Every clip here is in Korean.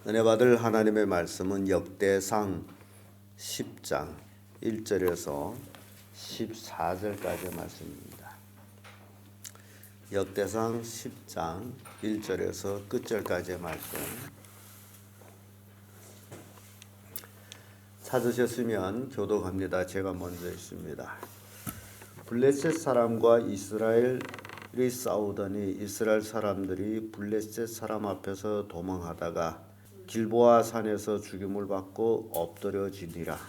은혜 받을 하나님의 말씀은 역대상 10장 1절에서 14절까지의 말씀입니다. 역대상 10장 1절에서 끝절까지의 말씀 찾으셨으면 교독합니다. 제가 먼저 있습니다. 블레셋 사람과 이스라엘이 싸우더니 이스라엘 사람들이 블레셋 사람 앞에서 도망하다가 길보아 산에서 죽임을 받고 엎드려지니라.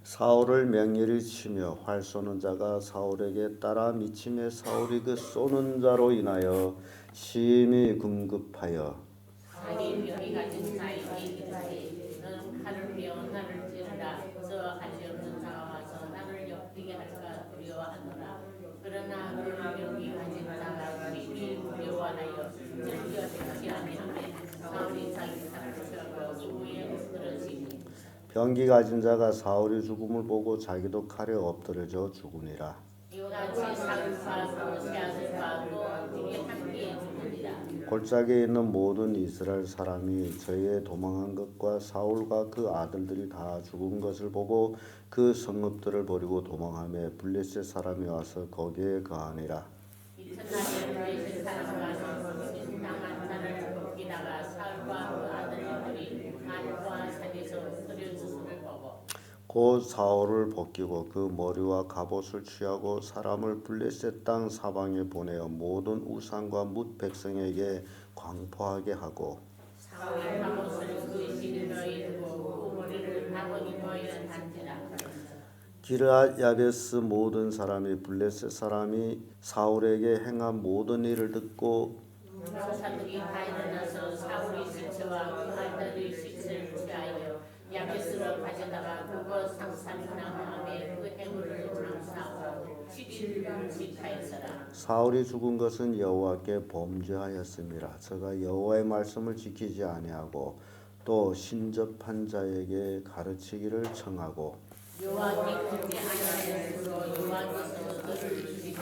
사울을 맹렬히 치며 활 쏘는 자가 사울에게 따라 미침에 사울이 그 쏘는 자로 인하여 심히 궁급하여 병기 가진 자가 사울의 죽음을 보고 자기도 칼에 엎드려져 죽으니라. 골짜기에 있는 모든 이스라엘 사람이 저희의 도망한 것과 사울과 그 아들들이 다 죽은 것을 보고 그 성읍들을 버리고 도망하며 블레셋 사람이 와서 거기에 거하니라. 곧 사울을 벗기고 그 머리와 갑옷을 취하고 사람을 블레셋 땅 사방에 보내어 모든 우상과 뭇 백성에게 광포하게 하고 기르앗 야베스 모든 사람이 블레셋 사람이 사울에게 행한 모든 일을 듣고 야베스를 가져다가 그곳 상산당함에 그 해물을 장사하고 17년 지파했으라. 사울이 죽은 것은 여호와께 범죄하였음이라. 저가 여호와의 말씀을 지키지 아니하고 또 신접한 자에게 가르치기를 청하고 여호와께 굽지 아니하였으므로 여호와께서 그를 죽이고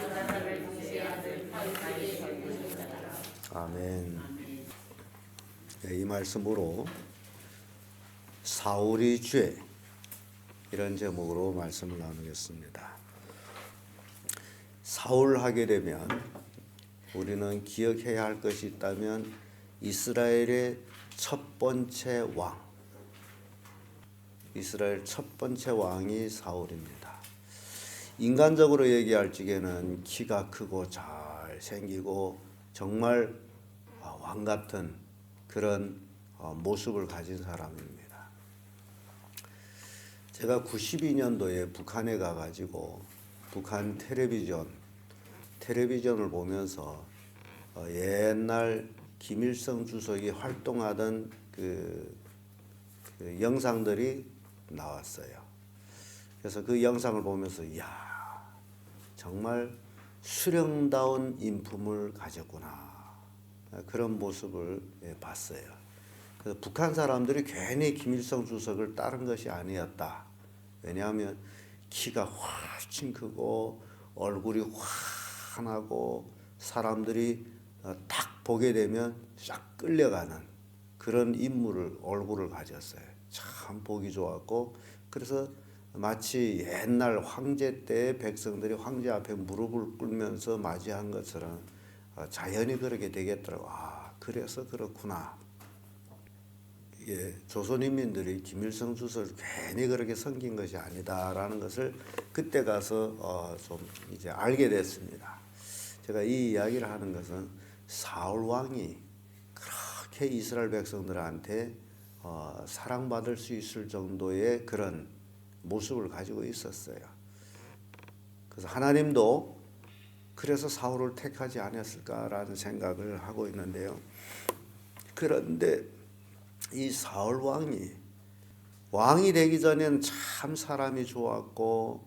나라를 그의 아들 다윗에게 주셨더라. 아멘. 네, 이 말씀으로 사울의 죄 이런 제목으로 말씀을 나누겠습니다. 사울 하게 되면 우리는 기억해야 할 것이 있다면 이스라엘의 첫 번째 왕, 이스라엘 첫 번째 왕이 사울입니다. 인간적으로 얘기할 적에는 키가 크고 잘 생기고 정말 왕 같은 그런 모습을 가진 사람입니다. 제가 92년도에 북한에 가가지고 북한 텔레비전을 보면서 옛날 김일성 주석이 활동하던 그 영상들이 나왔어요. 그래서 그 영상을 보면서 이야 정말 수령다운 인품을 가졌구나 그런 모습을 봤어요. 그래서 북한 사람들이 괜히 김일성 주석을 따른 것이 아니었다. 왜냐하면 키가 훨씬 크고 얼굴이 환하고 사람들이 딱 보게 되면 싹 끌려가는 그런 얼굴을 가졌어요. 참 보기 좋았고 그래서 마치 옛날 황제 때 백성들이 황제 앞에 무릎을 꿇으면서 맞이한 것처럼 자연히 그렇게 되겠더라고. 그래서 그렇구나. 조선인민들이 김일성 주석을 괜히 그렇게 섬긴 것이 아니다라는 것을 그때 가서 좀 이제 알게 됐습니다. 제가 이 이야기를 하는 것은 사울 왕이 그렇게 이스라엘 백성들한테 사랑받을 수 있을 정도의 그런 모습을 가지고 있었어요. 그래서 하나님도 그래서 사울을 택하지 않았을까라는 생각을 하고 있는데요. 그런데 이 사울 왕이 되기 전에는 참 사람이 좋았고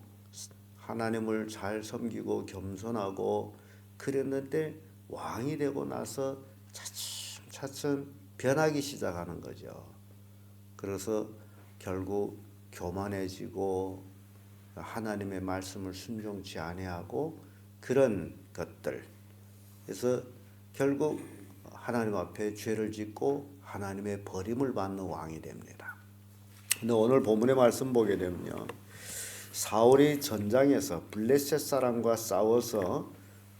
하나님을 잘 섬기고 겸손하고 그랬는데 왕이 되고 나서 차츰 변하기 시작하는 거죠. 그래서 결국 교만해지고 하나님의 말씀을 순종치 아니하고 그런 것들. 그래서 결국 하나님 앞에 죄를 짓고 하나님의 버림을 받는 왕이 됩니다. 근데 오늘 본문의 말씀 보게 되면요, 사울이 전장에서 블레셋 사람과 싸워서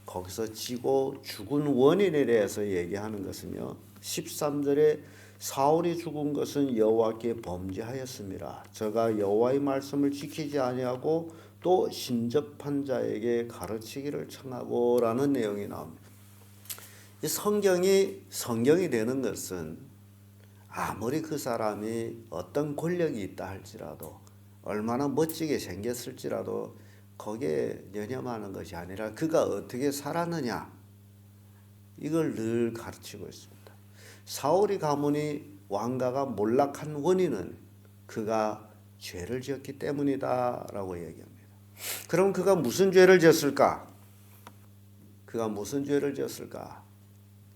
거기서 지고 죽은 원인에 대해서 얘기하는 것은요, 13절에 사울이 죽은 것은 여호와께 범죄하였습니다. 저가 여호와의 말씀을 지키지 아니하고 또 신접한 자에게 가르치기를 청하고라는 내용이 나옵니다. 이 성경이 되는 것은 아무리 그 사람이 어떤 권력이 있다 할지라도 얼마나 멋지게 생겼을지라도 거기에 연연하는 것이 아니라 그가 어떻게 살았느냐, 이걸 늘 가르치고 있습니다. 사울이 가문이 왕가가 몰락한 원인은 그가 죄를 지었기 때문이다라고 얘기합니다. 그럼 그가 무슨 죄를 지었을까?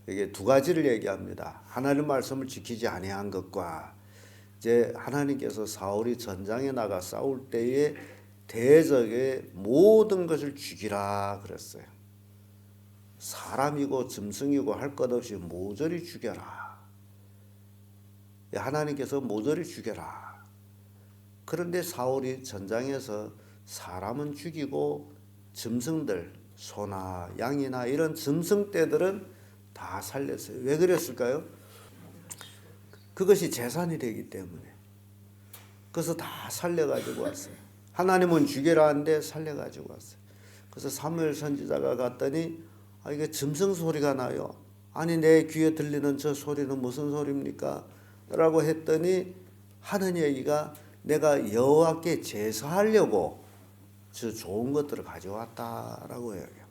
이게 두 가지를 얘기합니다. 하나님 말씀을 지키지 아니한 것과 이제 하나님께서 사울이 전장에 나가 싸울 때에 대적의 모든 것을 죽이라 그랬어요. 사람이고 짐승이고 할 것 없이 모조리 죽여라. 하나님께서 모조리 죽여라. 그런데 사울이 전장에서 사람은 죽이고 짐승들, 소나 양이나 이런 짐승떼들은 다 살렸어요. 왜 그랬을까요? 그것이 재산이 되기 때문에. 그래서 다 살려가지고 왔어요. 하나님은 죽여라 하는데 살려가지고 왔어요. 그래서 사무엘 선지자가 갔더니 이게 짐승 소리가 나요. 아니 내 귀에 들리는 저 소리는 무슨 소리입니까? 라고 했더니 하는 얘기가 내가 여호와께 제사하려고 저 좋은 것들을 가져왔다라고 얘기해요.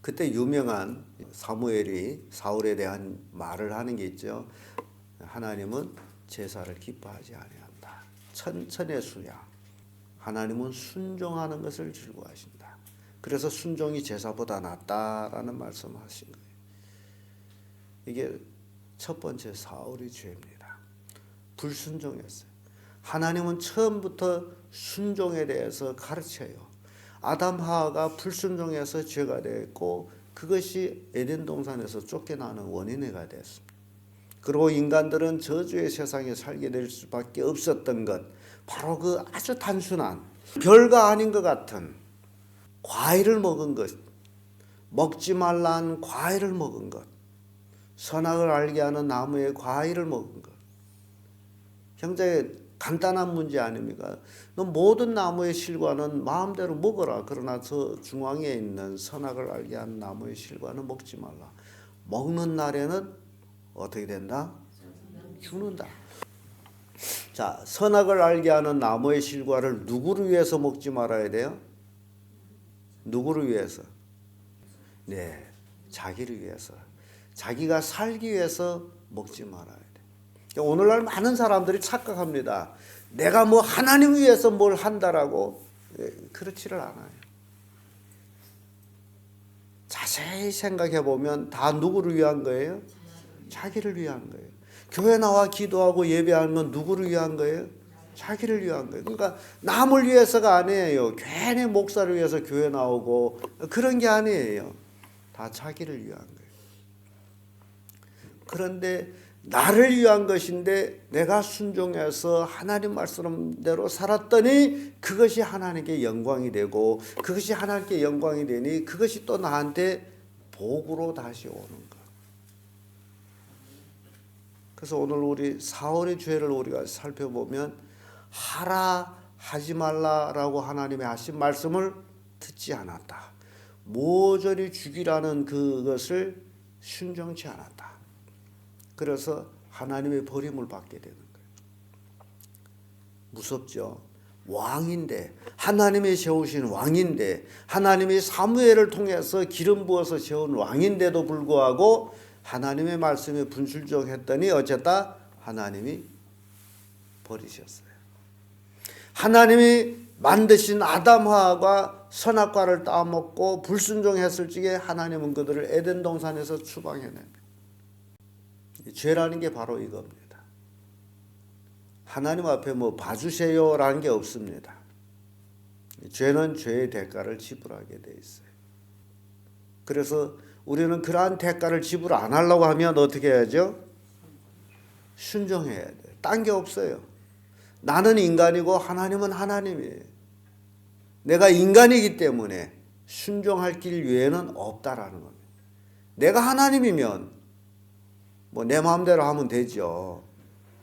그때 유명한 사무엘이 사울에 대한 말을 하는 게 있죠. 하나님은 제사를 기뻐하지 아니한다. 천천의 수양. 하나님은 순종하는 것을 즐거워하신다. 그래서 순종이 제사보다 낫다라는 말씀을 하신 거예요. 이게 첫 번째 사울의 죄입니다. 불순종했어요. 하나님은 처음부터 순종에 대해서 가르쳐요. 아담 하와가 불순종해서 죄가 됐고 그것이 에덴 동산에서 쫓겨나는 원인이가 됐습니다. 그리고 인간들은 저주의 세상에 살게 될 수밖에 없었던 것, 바로 그 아주 단순한 별거 아닌 것 같은 과일을 먹은 것, 먹지 말라는 과일을 먹은 것, 선악을 알게 하는 나무의 과일을 먹은 것. 굉장히 간단한 문제 아닙니까? 너 모든 나무의 실과는 마음대로 먹어라. 그러나 저 중앙에 있는 선악을 알게 하는 나무의 실과는 먹지 말라. 먹는 날에는 어떻게 된다? 죽는다. 자, 선악을 알게 하는 나무의 실과를 누구를 위해서 먹지 말아야 돼요? 누구를 위해서? 네, 자기를 위해서. 자기가 살기 위해서 먹지 말아야 돼. 오늘날 많은 사람들이 착각합니다. 내가 뭐 하나님 위해서 뭘 한다라고. 그렇지를 않아요. 자세히 생각해 보면 다 누구를 위한 거예요? 자기를 위한 거예요. 교회 나와 기도하고 예배하는 건 누구를 위한 거예요? 자기를 위한 거예요. 그러니까 남을 위해서가 아니에요. 괜히 목사를 위해서 교회 나오고 그런 게 아니에요. 다 자기를 위한 거예요. 그런데 나를 위한 것인데 내가 순종해서 하나님 말씀대로 살았더니 그것이 하나님께 영광이 되고 그것이 하나님께 영광이 되니 그것이 또 나한테 복으로 다시 오는 것. 그래서 오늘 우리 사울의 죄를 우리가 살펴보면 하라 하지 말라라고 하나님이 하신 말씀을 듣지 않았다. 모조리 죽이라는 그것을 순종치 않았다. 그래서 하나님의 버림을 받게 되는 거예요. 무섭죠? 왕인데, 하나님이 세우신 왕인데, 하나님이 사무엘을 통해서 기름 부어서 세운 왕인데도 불구하고 하나님의 말씀에 분출종했더니 어쨌다 하나님이 버리셨어요. 하나님이 만드신 아담 하와가 선악과를 따먹고 불순종했을 적에 하나님은 그들을 에덴 동산에서 추방해냅니다. 죄라는 게 바로 이겁니다. 하나님 앞에 뭐 봐주세요라는 게 없습니다. 죄는 죄의 대가를 지불하게 돼 있어요. 그래서 우리는 그러한 대가를 지불 안 하려고 하면 어떻게 해야죠? 순종해야 돼요. 딴 게 없어요. 나는 인간이고 하나님은 하나님이에요. 내가 인간이기 때문에 순종할 길 외에는 없다라는 겁니다. 내가 하나님이면 뭐 내 마음대로 하면 되죠.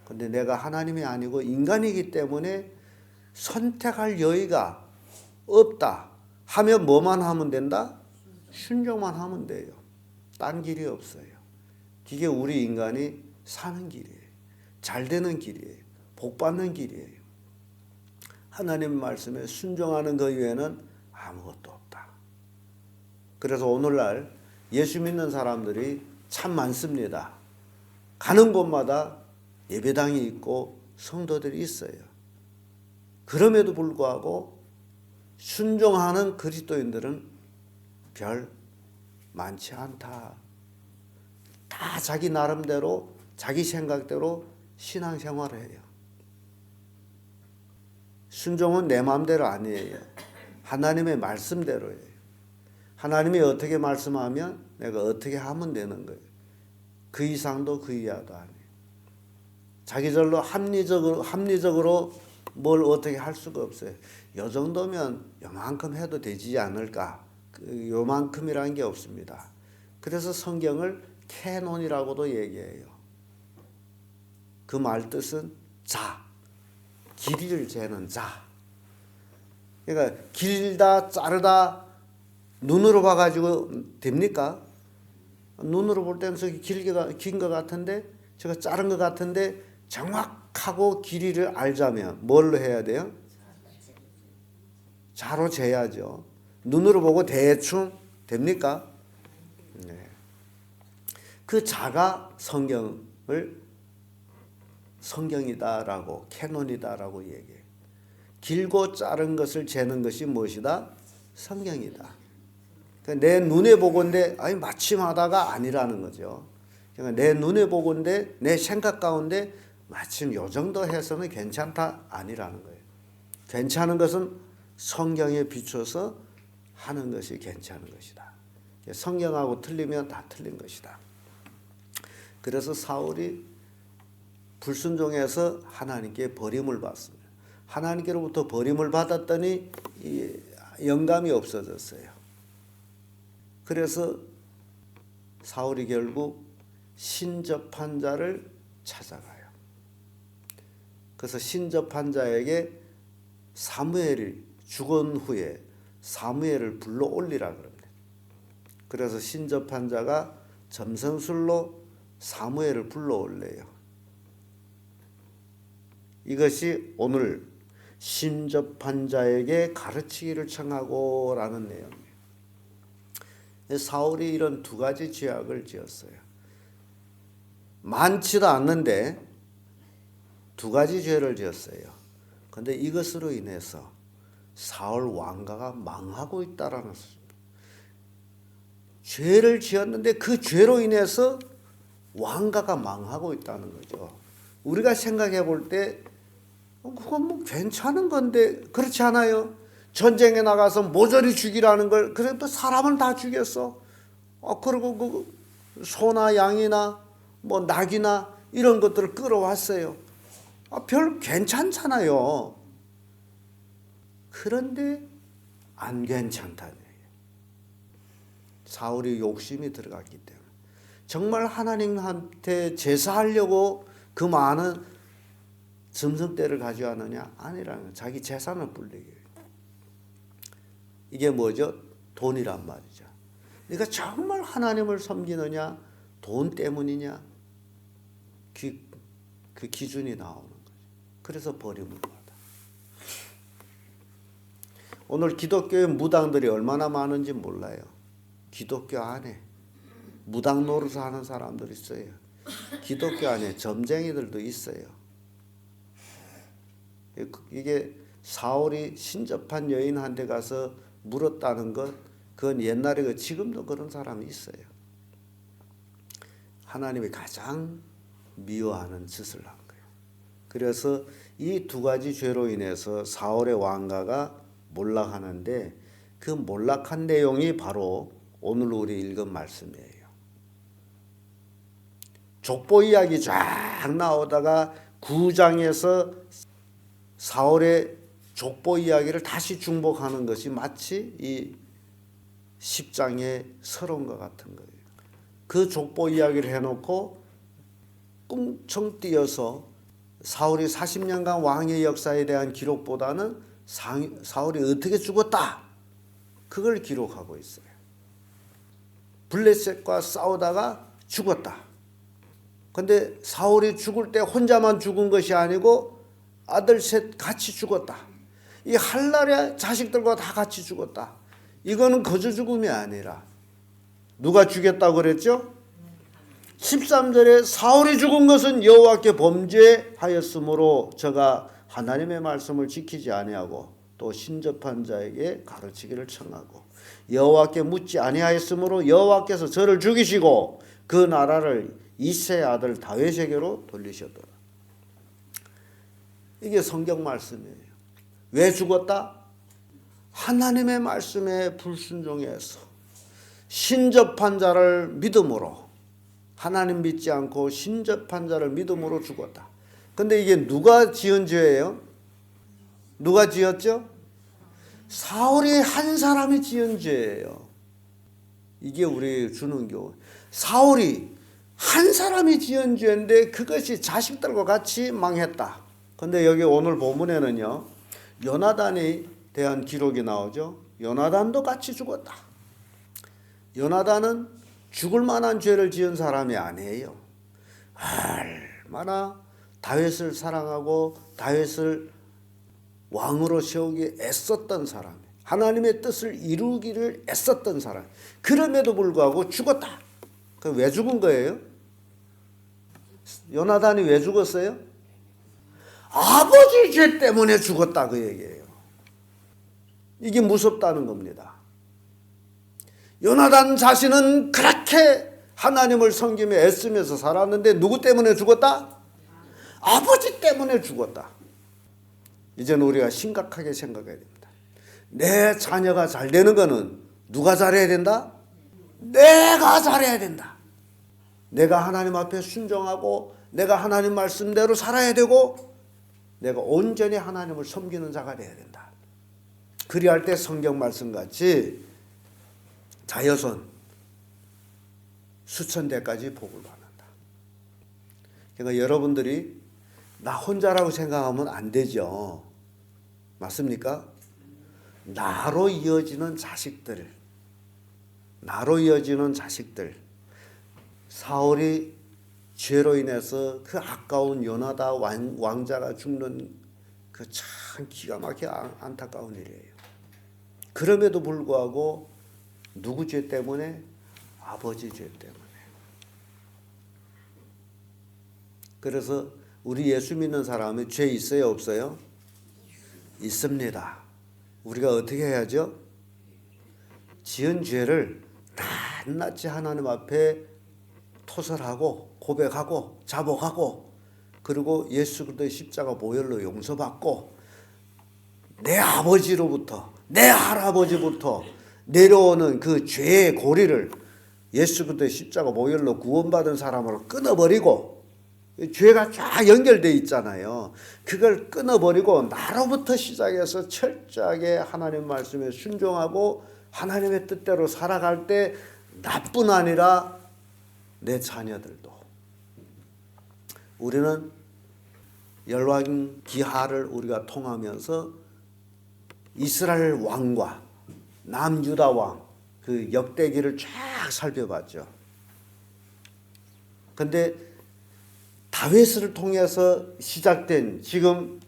근데 내가 하나님이 아니고 인간이기 때문에 선택할 여유가 없다 하면 뭐만 하면 된다? 순종만 하면 돼요. 딴 길이 없어요. 이게 우리 인간이 사는 길이에요. 잘 되는 길이에요. 복 받는 길이에요. 하나님 말씀에 순종하는 것 외에는 아무것도 없다. 그래서 오늘날 예수 믿는 사람들이 참 많습니다. 가는 곳마다 예배당이 있고 성도들이 있어요. 그럼에도 불구하고 순종하는 그리스도인들은 별 많지 않다. 다 자기 나름대로 자기 생각대로 신앙생활을 해요. 순종은 내 마음대로 아니에요. 하나님의 말씀대로예요. 하나님이 어떻게 말씀하면 내가 어떻게 하면 되는 거예요. 그 이상도 그 이하도 아니에요. 자기절로 합리적으로 뭘 어떻게 할 수가 없어요. 요 정도면 요만큼 해도 되지 않을까. 요만큼이라는 게 없습니다. 그래서 성경을 캐논이라고도 얘기해요. 그 말 뜻은 자, 길이를 재는 자. 그러니까 길다 자르다 눈으로 봐가지고 됩니까? 눈으로 볼 때는 저기 긴 것 같은데 제가 자른 것 같은데 정확하고 길이를 알자면 뭘로 해야 돼요? 자로 재야죠. 눈으로 보고 대충 됩니까? 네. 그 자가 성경이다라고 캐논이다라고 얘기해요. 길고 자른 것을 재는 것이 무엇이다? 성경이다. 그러니까 내 눈에 보건대 아니 마침하다가 아니라는 거죠. 그러니까 내 눈에 보건대 내 생각 가운데 마침 요 정도 해서는 괜찮다 아니라는 거예요. 괜찮은 것은 성경에 비춰서 하는 것이 괜찮은 것이다. 성경하고 틀리면 다 틀린 것이다. 그래서 사울이 불순종해서 하나님께 버림을 받습니다. 하나님께로부터 버림을 받았더니 영감이 없어졌어요. 그래서 사울이 결국 신접한 자를 찾아가요. 그래서 신접한 자에게 사무엘이 죽은 후에 사무엘을 불러 올리라 그럽니다. 그래서 신접한 자가 점성술로 사무엘을 불러 올려요. 이것이 오늘 신접한 자에게 가르치기를 청하고 라는 내용이에요. 사울이 이런 두 가지 죄악을 지었어요. 많지도 않는데 두 가지 죄를 지었어요. 그런데 이것으로 인해서 사울 왕가가 망하고 있다라는 것입니다. 죄를 지었는데 그 죄로 인해서 왕가가 망하고 있다는 거죠. 우리가 생각해 볼 때 그건 뭐 괜찮은 건데 그렇지 않아요? 전쟁에 나가서 모조리 죽이라는 걸 그래도 사람을 다 죽였어. 그리고 그 소나 양이나 뭐 낙이나 이런 것들을 끌어왔어요. 별 괜찮잖아요. 그런데 안 괜찮다는 얘기예요. 사울이 욕심이 들어갔기 때문에. 정말 하나님한테 제사하려고 그 많은 짐승떼를 가져왔느냐? 아니라는 거예요. 자기 재산을 불리게. 이게 뭐죠? 돈이란 말이죠. 그러니까 정말 하나님을 섬기느냐? 돈 때문이냐? 그 기준이 나오는 거죠. 그래서 버림을 받아. 오늘 기독교의 무당들이 얼마나 많은지 몰라요. 기독교 안에 무당 노릇을 하는 사람들이 있어요. 기독교 안에 점쟁이들도 있어요. 이게 사울이 신접한 여인한테 가서 물었다는 것, 그건 옛날에 지금도 그런 사람이 있어요. 하나님이 가장 미워하는 짓을 한 거예요. 그래서 이 두 가지 죄로 인해서 사울의 왕가가 몰락하는데 그 몰락한 내용이 바로 오늘 우리 읽은 말씀이에요. 족보 이야기 쫙 나오다가 9장에서 사울의 족보 이야기를 다시 중복하는 것이 마치 이 10장의 서론과 같은 거예요. 그 족보 이야기를 해놓고 꿍청 뛰어서 사울이 40년간 왕의 역사에 대한 기록보다는 사울이 어떻게 죽었다, 그걸 기록하고 있어요. 블레셋과 싸우다가 죽었다. 근데 사울이 죽을 때 혼자만 죽은 것이 아니고 아들 셋 같이 죽었다. 이 할날의 자식들과 다 같이 죽었다. 이거는 거저 죽음이 아니라 누가 죽였다고 그랬죠? 13절에 사울이 죽은 것은 여호와께 범죄하였으므로 저가 하나님의 말씀을 지키지 아니하고 또 신접한 자에게 가르치기를 청하고 여호와께 묻지 아니하였으므로 여호와께서 저를 죽이시고 그 나라를 이새의 아들 다윗에게로 돌리셨더라. 이게 성경 말씀이에요. 왜 죽었다? 하나님의 말씀에 불순종해서 신접한 자를 믿음으로, 하나님 믿지 않고 신접한 자를 믿음으로 죽었다. 근데 이게 누가 지은 죄예요? 누가 지었죠? 사울이 한 사람이 지은 죄예요. 이게 우리 주는 교훈. 사울이 한 사람이 지은 죄인데 그것이 자식들과 같이 망했다. 근데 여기 오늘 본문에는요, 요나단에 대한 기록이 나오죠. 요나단도 같이 죽었다. 요나단은 죽을 만한 죄를 지은 사람이 아니에요. 얼마나 다윗을 사랑하고 다윗을 왕으로 세우기 애썼던 사람, 하나님의 뜻을 이루기를 애썼던 사람. 그럼에도 불구하고 죽었다. 그 왜 죽은 거예요? 요나단이 왜 죽었어요? 아버지 죄 때문에 죽었다, 그 얘기예요. 이게 무섭다는 겁니다. 요나단 자신은 그렇게 하나님을 섬기며 애쓰면서 살았는데 누구 때문에 죽었다? 아버지 때문에 죽었다. 이제는 우리가 심각하게 생각해야 됩니다. 내 자녀가 잘 되는 거는 누가 잘해야 된다? 내가 잘해야 된다. 내가 하나님 앞에 순종하고 내가 하나님 말씀대로 살아야 되고 내가 온전히 하나님을 섬기는 자가 되어야 된다. 그리할 때 성경 말씀같이 자여손 수천 대까지 복을 받는다. 그러니까 여러분들이 나 혼자라고 생각하면 안 되죠. 맞습니까? 나로 이어지는 자식들, 사울이 죄로 인해서 그 아까운 요나다 왕자가 죽는 그 참 기가 막히게 안타까운 일이에요. 그럼에도 불구하고 누구 죄 때문에? 아버지 죄 때문에. 그래서 우리 예수 믿는 사람이 죄 있어요, 없어요? 있습니다. 우리가 어떻게 해야죠? 지은 죄를 낱낱이 하나님 앞에 토설하고 고백하고 자복하고 그리고 예수 그리스도의 십자가 보혈로 용서받고 내 아버지로부터 내 할아버지부터 내려오는 그 죄의 고리를 예수 그리스도의 십자가 보혈로 구원받은 사람으로 끊어버리고, 죄가 쫙 연결되어 있잖아요. 그걸 끊어버리고 나로부터 시작해서 철저하게 하나님 말씀에 순종하고 하나님의 뜻대로 살아갈 때 나뿐 아니라 내 자녀들도, 우리는 열왕기하를 우리가 통하면서 이스라엘 왕과 남유다 왕 그 역대기를 쫙 살펴봤죠. 근데 다윗을 통해서 시작된 지금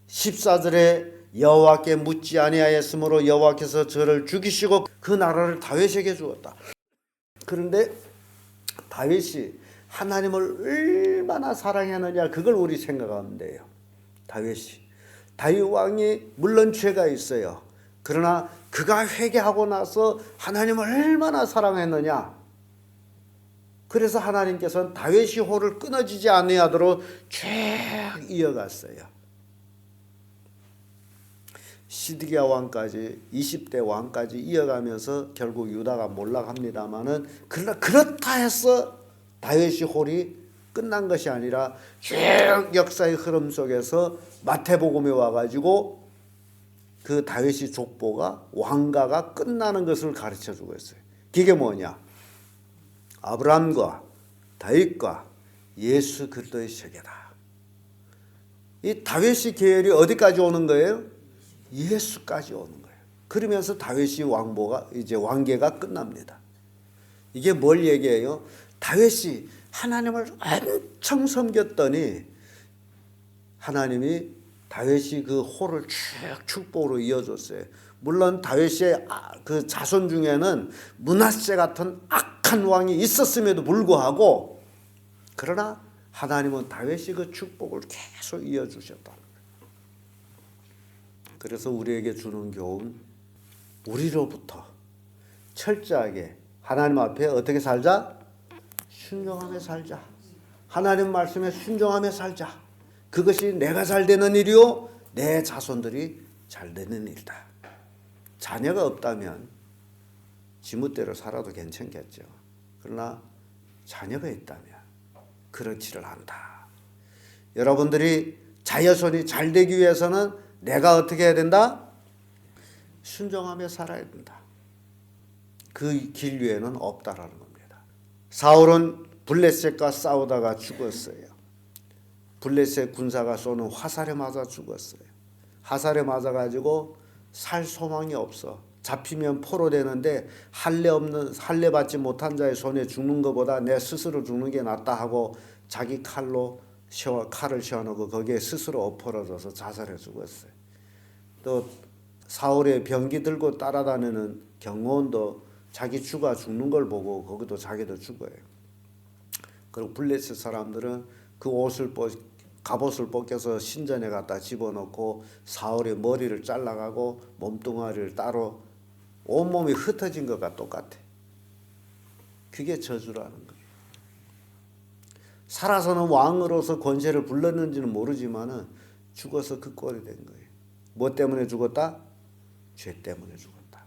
14절에 여호와께 묻지 아니하였으므로 여호와께서 저를 죽이시고 그 나라를 다윗에게 주었다. 그런데 다윗이 하나님을 얼마나 사랑했느냐, 그걸 우리 생각하면 돼요. 다윗 왕이 물론 죄가 있어요. 그러나 그가 회개하고 나서 하나님을 얼마나 사랑했느냐, 그래서 하나님께서는 다윗이 호를 끊어지지 아니하도록 쭉 이어갔어요. 시드기야 왕까지 20대 왕까지 이어가면서 결국 유다가 몰락합니다마는 그러나 그렇다 해서 다윗이 홀이 끝난 것이 아니라 쭉 역사의 흐름 속에서 마태복음에 와가지고 그 다윗의 족보가 왕가가 끝나는 것을 가르쳐 주고 있어요. 그게 뭐냐? 아브라함과 다윗과 예수 그리스도의 세계다. 이 다윗의 계열이 어디까지 오는 거예요? 예수까지 오는 거예요. 그러면서 다윗의 왕보가 이제 왕계가 끝납니다. 이게 뭘 얘기해요? 다윗이 하나님을 엄청 섬겼더니 하나님이 다윗이 그 호를 쭉 축복으로 이어줬어요. 물론 다윗의 그 자손 중에는 므낫세 같은 악한 왕이 있었음에도 불구하고 그러나 하나님은 다윗이 그 축복을 계속 이어주셨다. 그래서 우리에게 주는 교훈, 우리로부터 철저하게 하나님 앞에 어떻게 살자? 순종하며 살자. 하나님 말씀에 순종하며 살자. 그것이 내가 잘 되는 일이요 내 자손들이 잘 되는 일이다. 자녀가 없다면 지멋대로 살아도 괜찮겠죠. 그러나 자녀가 있다면 그렇지를 않다. 여러분들이 자녀손이 잘 되기 위해서는 내가 어떻게 해야 된다? 순종하며 살아야 된다. 그 길 외에는 없다라는 겁니다. 사울은 블레셋과 싸우다가 죽었어요. 블레셋 군사가 쏘는 화살에 맞아 죽었어요. 화살에 맞아가지고 살 소망이 없어. 잡히면 포로 되는데 할례 받지 못한 자의 손에 죽는 것보다 내 스스로 죽는 게 낫다 하고 자기 칼을 씌워놓고 거기에 스스로 엎어져서 자살해 죽었어요. 또 사울의 병기 들고 따라다니는 경호원도 자기 주가 죽는 걸 보고 거기도 자기도 죽어요. 그리고 블레셋 사람들은 그 갑옷을 벗겨서 신전에 갖다 집어넣고 사울의 머리를 잘라가고 몸뚱아리를 따로 온몸이 흩어진 것과 똑같아. 그게 저주라는 거예요. 살아서는 왕으로서 권세를 불렀는지는 모르지만은 죽어서 그 꼴이 된 거예요. 뭐 때문에 죽었다? 죄 때문에 죽었다.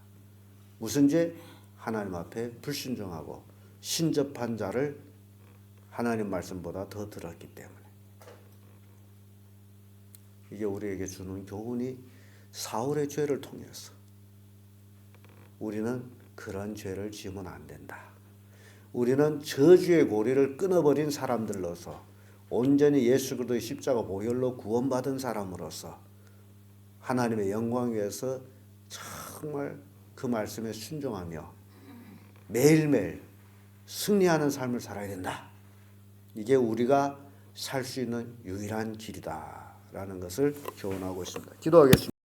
무슨 죄? 하나님 앞에 불순종하고 신접한 자를 하나님 말씀보다 더 들었기 때문에. 이게 우리에게 주는 교훈이 사울의 죄를 통해서 우리는 그런 죄를 지으면 안 된다. 우리는 저주의 고리를 끊어버린 사람들로서 온전히 예수 그리스도의 십자가 보혈로 구원받은 사람으로서 하나님의 영광 위해서 정말 그 말씀에 순종하며 매일매일 승리하는 삶을 살아야 된다. 이게 우리가 살 수 있는 유일한 길이다라는 것을 교훈하고 있습니다. 기도하겠습니다.